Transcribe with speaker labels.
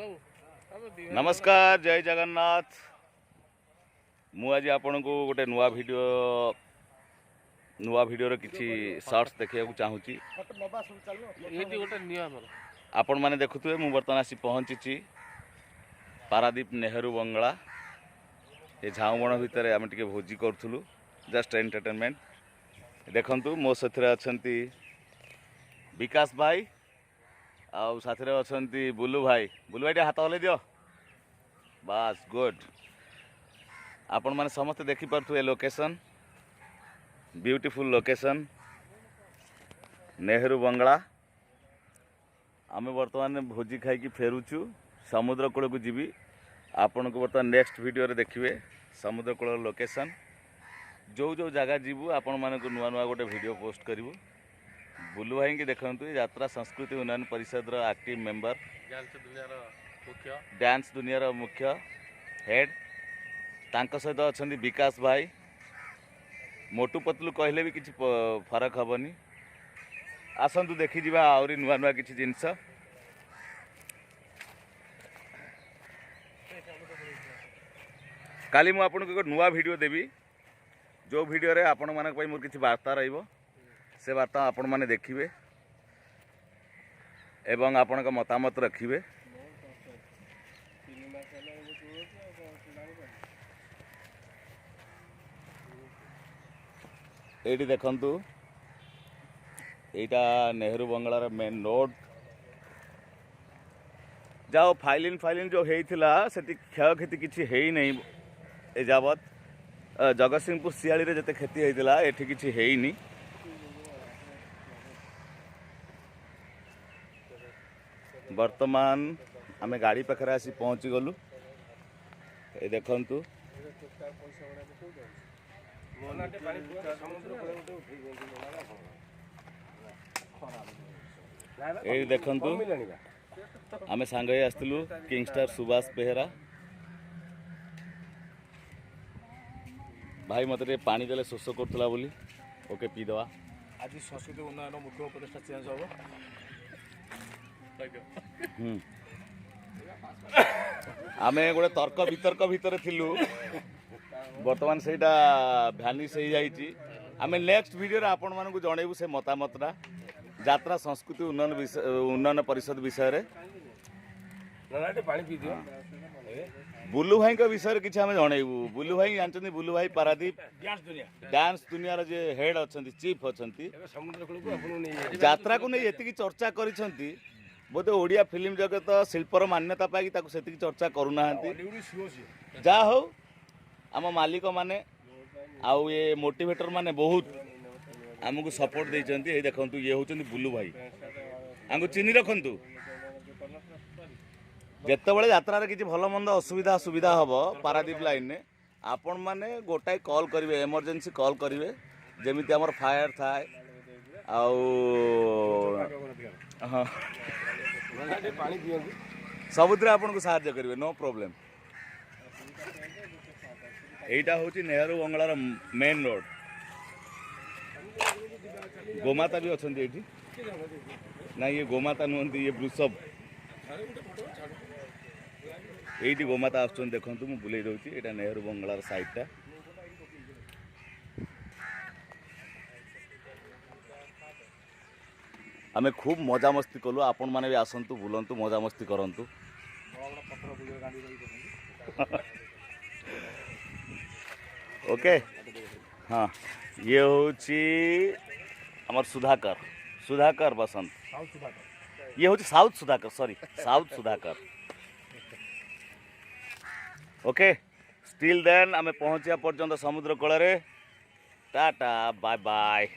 Speaker 1: नमस्कार जय जगन्नाथ। मुझे आपण को गोटे नुआ वीडियो किसी शॉर्ट्स देखा चाहूँगी। आपण मैंने देखुए मुझे बर्तमान आसी पहुँची पारादीप नेहरू बंगला। ये झाऊबण भितर आम टे भोजी करूँ जस्ट एंटरटेनमेंट। देखु मो साथी अच्छा विकास भाई आउ साथी अच्छा बुलू भाई हाथ हल्ले दियो बास गुड। आपण मैंने समस्त देखिपे लोकेशन ब्यूटीफुल लोकेशन नेहरू बंगला। आम बर्तमान भोजी खाई फेरुचु समुद्र कूल को जीवी। आपण को बर्तमान नेक्स्ट वीडियो रे देखिए समुद्र कूल लोकेशन जो जो जगह जीवु आपण मान को नुआ नुआ गोटे वीडियो पोस्ट करूँ। बुलू भाई की देखते यात्रा संस्कृति उन्नयन परिषद एक्टिव मेंबर डांस दुनिया मुख्य हेड तांको सहित अच्छा विकास भाई। मोटू पतलू कहले भी किसी फरक हेनी। आसतु देखी जा आहरी नुआ नुआ किसी जिनस। काली मुझे आपको एक नुआ वीडियो देवी जो वीडियो रे आपण मानक मोर किसी वार्ता रहिबो। से वार्ता आपण माने देखिए एवं आपण का मतामत रखिए। ये देखंतु एटा नेहरू बंगलार मेन रोड। जाओ फाइलिन जो होता से क्षय क्षति किसी है नहीं ए जावत। जगतसिंहपुर सियाड़ी रे जते क्षति होता एठी किसी है। वर्तमान आमे गाड़ी पाखे आसी पहुँची गलु। ये देखंतु ये देखंतु आमे सांग आसलु किंगस्टार सुभाष बेहेरा भाई मत पानी देले शोष करूला बोली ओके पी दवा।
Speaker 2: आज संस्कृति उन्नयन मुख्य उपदेष्टा चेंज हम
Speaker 1: आमे गोटे तर्क वितर्क भितर थिलु वर्तमान सेटा भ्यानिश हो जाइए। आमे नेक्स्ट वीडियो रे आपण मानकु जणैबु से मतामतरा यात्रा संस्कृति उन्नयन परिषद विषय रे।
Speaker 2: पानी पी दियो
Speaker 1: बुलू भाई का विषय किसी आम जनइबू। बुलू भाई जानते बुलू भाई पारादीप डांस दुनिया जे हेड अच्छा चीफ अच्छा यात्रा को नहीं ये चर्चा करिसेंती। बोधे ओडिया फिल्म जगत शिल्पर मान्यता पाई से चर्चा करूना। जा हो आम मालिक माने आउ ये मोटिवेटर माने बहुत आमको सपोर्ट देइचंती। ये देखंतु ये होचंती बुलू भाई आंको चिन्ह रखंतु। जितेबाला यात्रा किसी भल मंद असुविधा सुविधा हम पारादीप लाइन ने आपण मैंने गोटाए कॉल करेंगे एमरजेंसी कॉल करेंगे जमी आम फायर थाए हाँ सबुद आपन को साहाय्य करेंगे नो प्रॉब्लम। यहीटा हूँ नेहरू बंगलार मेन रोड। गोमाता भी अच्छा ये ना ये गोमाता नुहति ये वृषभ ये गोमाता आसुन देखु मुझे बुले दूसरी यहाँ नेहरू बंगलार साइडटा। आमे खूब मजा मस्ती कलु। आपण मैंने भी आसतु बुलंतु मजा मस्ती करंतु। ओके हाँ ये हूँ आमर सुधाकर बसंत। ये हूँ south Sudhakar sorry south Sudhakar. Okay still then आमे पहुँचा पर्यंत समुद्र कूल टाटा बाय बाय।